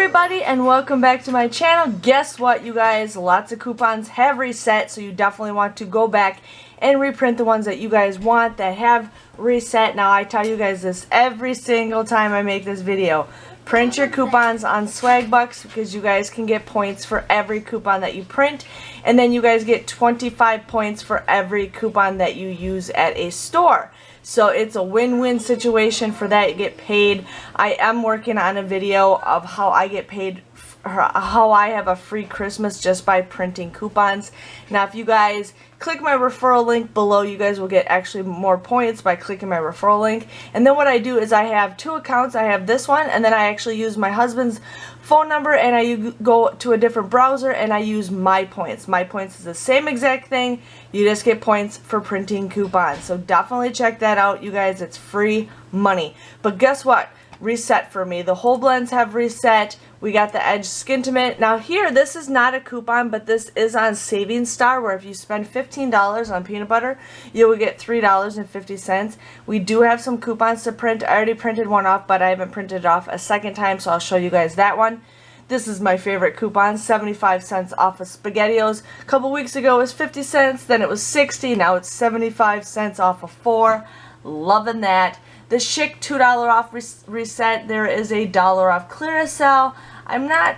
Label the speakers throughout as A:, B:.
A: everybody, and welcome back to my channel. Guess what, you guys? Lots of coupons have reset, so you definitely want to go back and reprint the ones that you guys want that have reset. Now, I tell you guys this every single time I make this video. Print your coupons on Swagbucks because you guys can get points for every coupon that you print, and then you guys get 25 points for every coupon that you use at a store. So it's a win-win situation for that. You get paid. I am working on a video of how I get paid, how I have a free Christmas just by printing coupons. Now, if you guys click my referral link below, you guys will get actually more points by clicking my referral link. And then what I do is I have two accounts. I have this one, and then I actually use my husband's phone number, and I go to a different browser and I use My Points. My Points is the same exact thing. You just get points for printing coupons. So definitely check that out, you guys. It's free money. But guess what? Reset for me. The whole blends have reset. We got the Edge Skintimate. Now here, this is not a coupon, but this is on Savings Star, where if you spend $15 on peanut butter, you will get $3.50. We do have some coupons to print. I already printed one off, but I haven't printed it off a second time, so I'll show you guys that one. This is my favorite coupon, 75 cents off of SpaghettiOs. A couple weeks ago it was 50 cents, then it was 60, now it's 75 cents off of 4. Loving that. The Chic $2 off reset. There is a $1 off Clearasil. I'm not,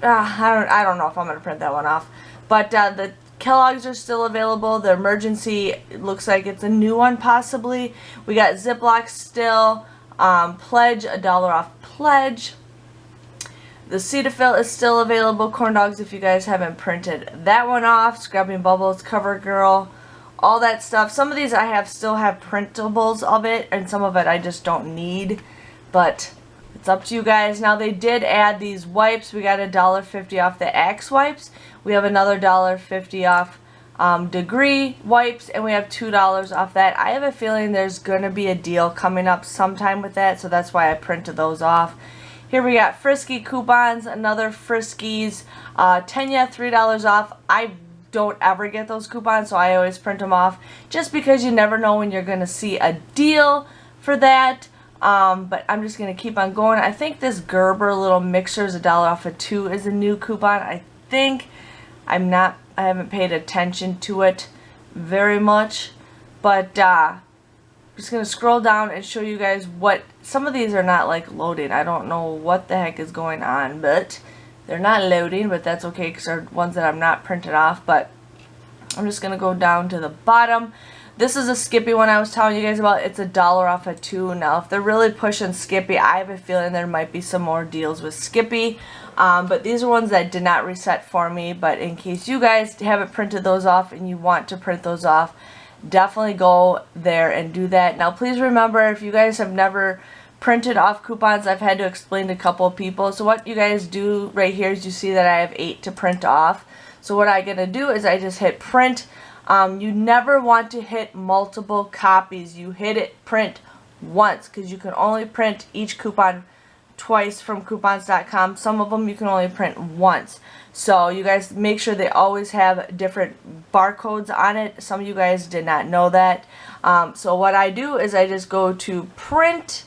A: I don't know if I'm going to print that one off. But the Kellogg's are still available. The Emergency, it looks like it's a new one possibly. We got Ziploc still. Pledge, $1 off Pledge. The Cetaphil is still available. Corn Dogs, if you guys haven't printed that one off. Scrubbing Bubbles, CoverGirl. All that stuff. Some of these I still have printables of it, and some of it I just don't need, but it's up to you guys. Now, they did add these wipes. We got $1.50 off the Axe wipes. We have another $1.50 off Degree wipes, and we have $2 off that. I have a feeling there's going to be a deal coming up sometime with that, so that's why I printed those off. Here we got Frisky coupons, another Friskies, Tenya, $3 off. I don't ever get those coupons, so I always print them off just because you never know when you're going to see a deal for that. But I'm just going to keep on going. I think this Gerber little mixer is $1 off of 2 is a new coupon. I think I haven't paid attention to it very much, but I'm just going to scroll down and show you guys what some of these are not like loading. I don't know what the heck is going on, but they're not loading, but that's okay because they're ones that I'm not printed off. But I'm just going to go down to the bottom. This is a Skippy one I was telling you guys about. It's $1 off of 2. Now, if they're really pushing Skippy, I have a feeling there might be some more deals with Skippy. But these are ones that did not reset for me. But in case you guys haven't printed those off and you want to print those off, definitely go there and do that. Now, please remember, if you guys have never printed off coupons, I've had to explain to a couple of people. So what you guys do right here is you see that I have 8 to print off. So what I'm going to do is I just hit print. You never want to hit multiple copies. You hit it print once because you can only print each coupon twice from coupons.com. Some of them you can only print once. So you guys make sure they always have different barcodes on it. Some of you guys did not know that. So what I do is I just go to print.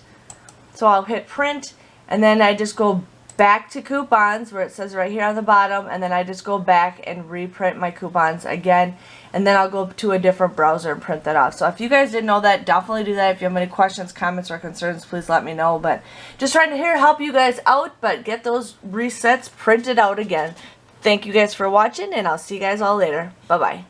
A: So I'll hit print, and then I just go back to coupons where it says right here on the bottom, and then I just go back and reprint my coupons again, and then I'll go to a different browser and print that off. So if you guys didn't know that, definitely do that. If you have any questions, comments, or concerns, please let me know. But just trying to help you guys out, but get those resets printed out again. Thank you guys for watching, and I'll see you guys all later. Bye-bye.